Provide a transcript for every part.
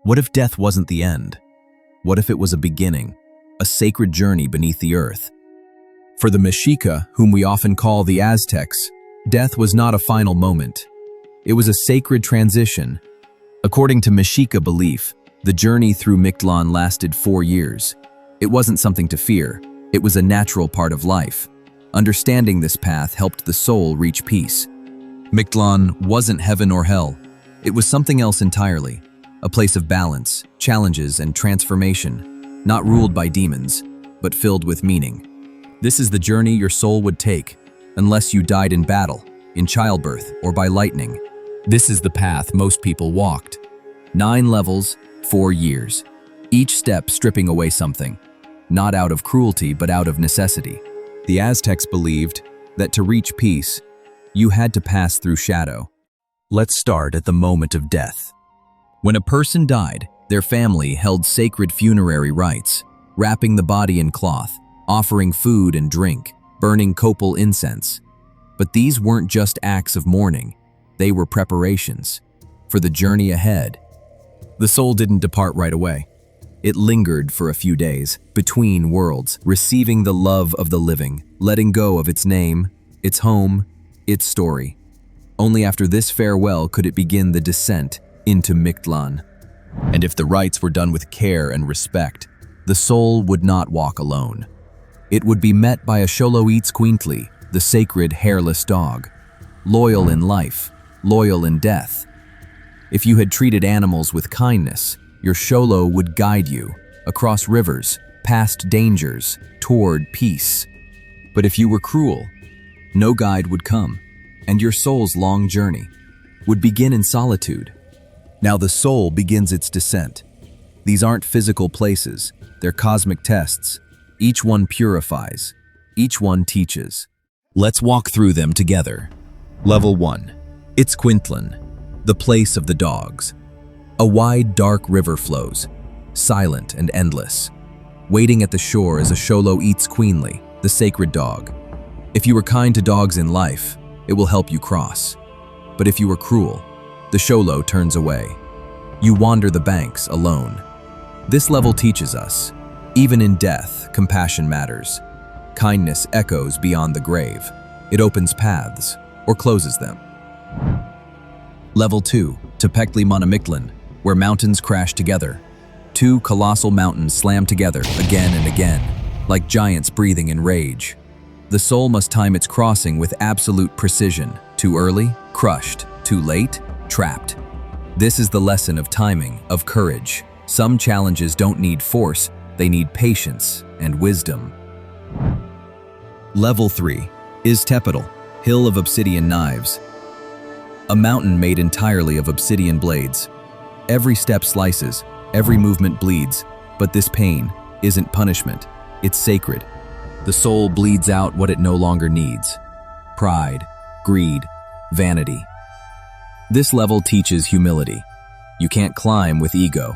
What if death wasn't the end? What if it was a beginning, a sacred journey beneath the earth? For the MEXICA, whom we often call the Aztecs, death was not a final moment. It was a sacred transition. According to MEXICA belief, the journey through Mictlán lasted 4 years. It wasn't something to fear. It was a natural part of life. Understanding this path helped the soul reach peace. Mictlán wasn't heaven or hell. It was something else entirely. A place of balance, challenges, and transformation, not ruled by demons, but filled with meaning. This is the journey your soul would take, unless you died in battle, in childbirth, or by lightning. This is the path most people walked. 9 levels, 4 years. Each step stripping away something, not out of cruelty, but out of necessity. The Aztecs believed that to reach peace, you had to pass through shadow. Let's start at the moment of death. When a person died, their family held sacred funerary rites, wrapping the body in cloth, offering food and drink, burning copal incense. But these weren't just acts of mourning. They were preparations for the journey ahead. The soul didn't depart right away. It lingered for a few days, between worlds, receiving the love of the living, letting go of its name, its home, its story. Only after this farewell could it begin the descent into Mictlán. And if the rites were done with care and respect, the soul would not walk alone. It would be met by a Xoloitzcuintli, the sacred hairless dog, loyal in life, loyal in death. If you had treated animals with kindness, your Xolo would guide you across rivers, past dangers, toward peace. But if you were cruel, no guide would come, and your soul's long journey would begin in solitude. Now the soul begins its descent. These aren't physical places, they're cosmic tests. Each one purifies, each one teaches. Let's walk through them together. Level 1. It's Quintlán, the place of the dogs. A wide, dark river flows, silent and endless. Waiting at the shore is a Xoloitzcuintli, the sacred dog. If you were kind to dogs in life, it will help you cross. But if you were cruel, the Xolo turns away. You wander the banks alone. This level teaches us, even in death, compassion matters. Kindness echoes beyond the grave. It opens paths, or closes them. Level 2, Tepectli Mictlán, where mountains crash together. 2 colossal mountains slam together again and again, like giants breathing in rage. The soul must time its crossing with absolute precision. Too early, crushed. Too late, trapped. This is the lesson of timing, of courage. Some challenges don't need force, they need patience and wisdom. Level 3 is Tepetl, Hill of Obsidian Knives. A mountain made entirely of obsidian blades. Every step slices, every movement bleeds, but this pain isn't punishment, it's sacred. The soul bleeds out what it no longer needs. Pride, greed, vanity. This level teaches humility. You can't climb with ego.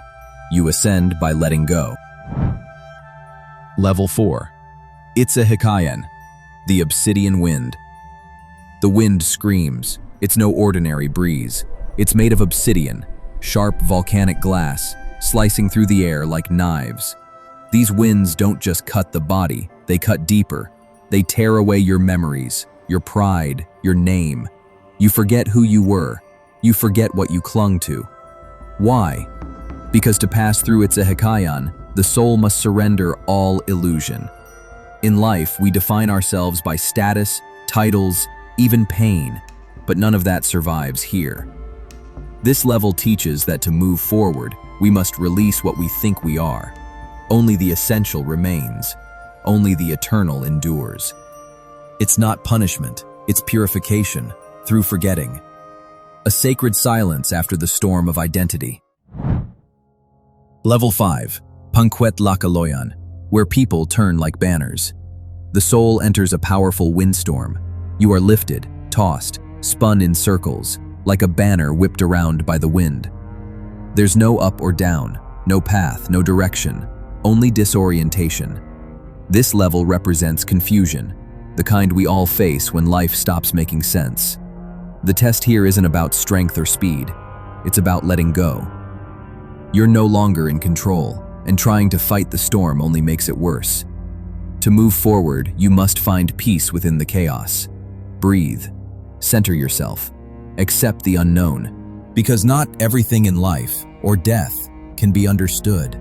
You ascend by letting go. Level 4. Itzahikayan, the obsidian wind. The wind screams. It's no ordinary breeze. It's made of obsidian, sharp volcanic glass, slicing through the air like knives. These winds don't just cut the body, they cut deeper. They tear away your memories, your pride, your name. You forget who you were. You forget what you clung to. Why? Because to pass through Itzahikayan, the soul must surrender all illusion. In life, we define ourselves by status, titles, even pain, but none of that survives here. This level teaches that to move forward, we must release what we think we are. Only the essential remains. Only the eternal endures. It's not punishment, it's purification, through forgetting. A sacred silence after the storm of identity. Level 5, Pangquetlacaloyan, where people turn like banners. The soul enters a powerful windstorm. You are lifted, tossed, spun in circles, like a banner whipped around by the wind. There's no up or down, no path, no direction, only disorientation. This level represents confusion, the kind we all face when life stops making sense. The test here isn't about strength or speed, it's about letting go. You're no longer in control, and trying to fight the storm only makes it worse. To move forward, you must find peace within the chaos. Breathe. Center yourself. Accept the unknown. Because not everything in life or death can be understood.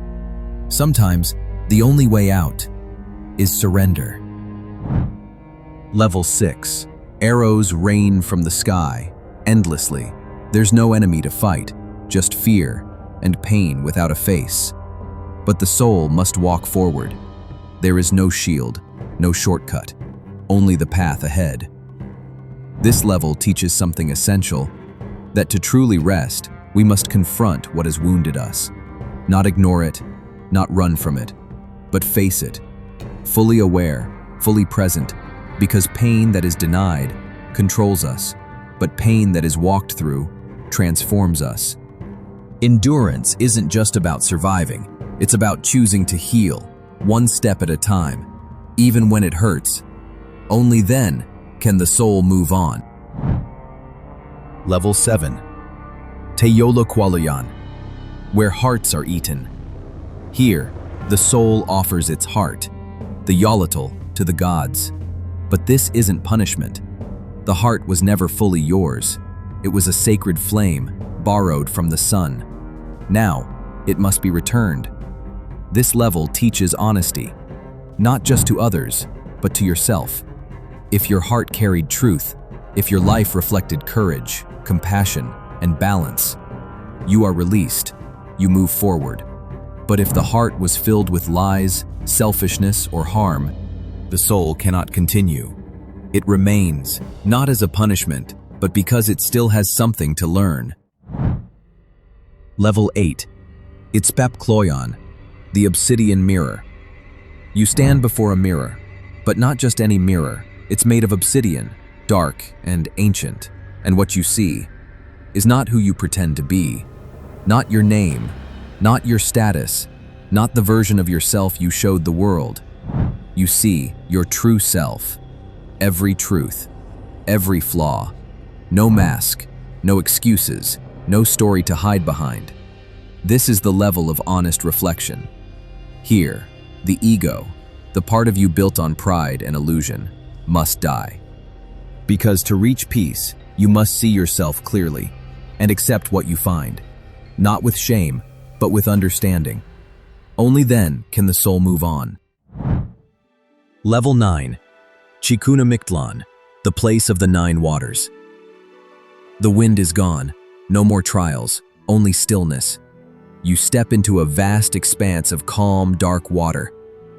Sometimes, the only way out is surrender. Level 6. Arrows rain from the sky, endlessly. There's no enemy to fight, just fear and pain without a face. But the soul must walk forward. There is no shield, no shortcut, only the path ahead. This level teaches something essential, that to truly rest, we must confront what has wounded us. Not ignore it, not run from it, but face it. Fully aware, fully present, because pain that is denied controls us, but pain that is walked through transforms us. Endurance isn't just about surviving, it's about choosing to heal, one step at a time, even when it hurts. Only then can the soul move on. Level 7. Teyolo Kwaloyan, where hearts are eaten. Here, the soul offers its heart, the Yolotl, to the gods. But this isn't punishment. The heart was never fully yours. It was a sacred flame, borrowed from the sun. Now, it must be returned. This level teaches honesty, not just to others, but to yourself. If your heart carried truth, if your life reflected courage, compassion, and balance, you are released, you move forward. But if the heart was filled with lies, selfishness, or harm, the soul cannot continue. It remains, not as a punishment, but because it still has something to learn. Level 8. Itzpep Kloyan, the obsidian mirror. You stand before a mirror, but not just any mirror. It's made of obsidian, dark and ancient, and what you see is not who you pretend to be, not your name, not your status, not the version of yourself you showed the world. You see your true self, every truth, every flaw, no mask, no excuses, no story to hide behind. This is the level of honest reflection. Here, the ego, the part of you built on pride and illusion, must die. Because to reach peace, you must see yourself clearly and accept what you find, not with shame, but with understanding. Only then can the soul move on. Level 9. Chikuna Mictlán, the place of the 9 waters. The wind is gone, no more trials, only stillness. You step into a vast expanse of calm, dark water.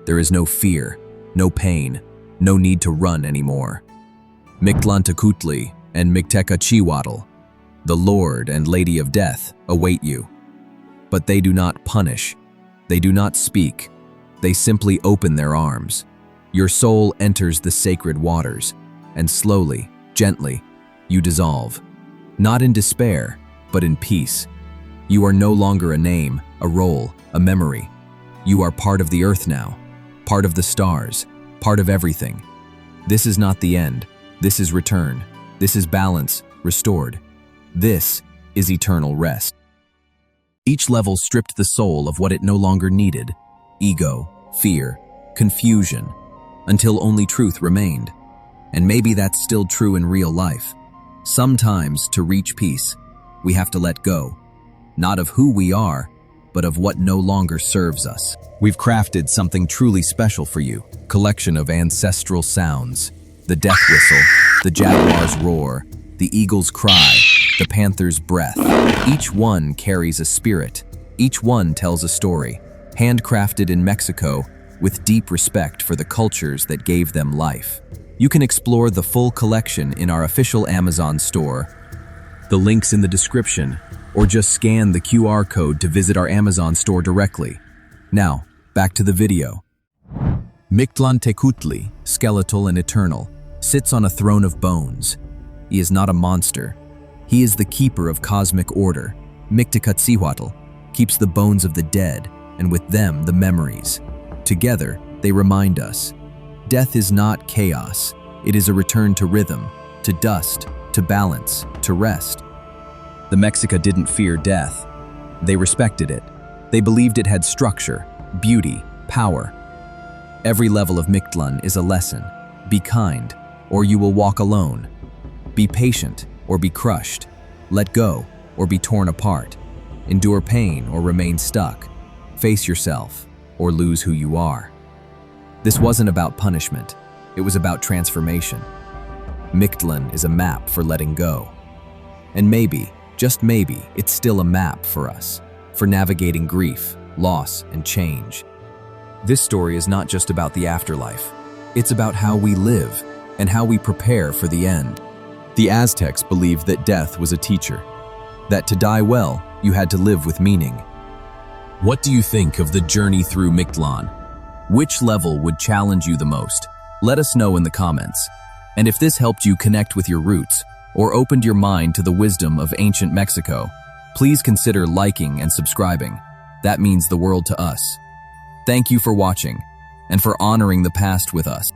There is no fear, no pain, no need to run anymore. Mictlán Tecutli and Mictecachihuatl, the Lord and Lady of Death, await you. But they do not punish, they do not speak, they simply open their arms. Your soul enters the sacred waters, and slowly, gently, you dissolve. Not in despair, but in peace. You are no longer a name, a role, a memory. You are part of the earth now, part of the stars, part of everything. This is not the end. This is return. This is balance, restored. This is eternal rest. Each level stripped the soul of what it no longer needed: ego, fear, confusion, until only truth remained. And maybe that's still true in real life. Sometimes, to reach peace, we have to let go, not of who we are, but of what no longer serves us. We've crafted something truly special for you, collection of ancestral sounds: the death whistle, the jaguar's roar, the eagle's cry, the panther's breath. Each one carries a spirit. Each one tells a story, handcrafted in Mexico with deep respect for the cultures that gave them life. You can explore the full collection in our official Amazon store. The link's in the description, or just scan the QR code to visit our Amazon store directly. Now, back to the video. Mictlán Tecutli, skeletal and eternal, sits on a throne of bones. He is not a monster. He is the keeper of cosmic order. Mictecachihuatl keeps the bones of the dead, and with them the memories. Together, they remind us, death is not chaos. It is a return to rhythm, to dust, to balance, to rest. The Mexica didn't fear death. They respected it. They believed it had structure, beauty, power. Every level of Mictlán is a lesson. Be kind, or you will walk alone. Be patient, or be crushed. Let go, or be torn apart. Endure pain, or remain stuck. Face yourself, or lose who you are. This wasn't about punishment. It was about transformation. Mictlán is a map for letting go. And maybe, just maybe, it's still a map for us, for navigating grief, loss, and change. This story is not just about the afterlife. It's about how we live and how we prepare for the end. The Aztecs believed that death was a teacher, that to die well, you had to live with meaning. What do you think of the journey through Mictlán? Which level would challenge you the most? Let us know in the comments. And if this helped you connect with your roots or opened your mind to the wisdom of ancient Mexico, please consider liking and subscribing. That means the world to us. Thank you for watching and for honoring the past with us.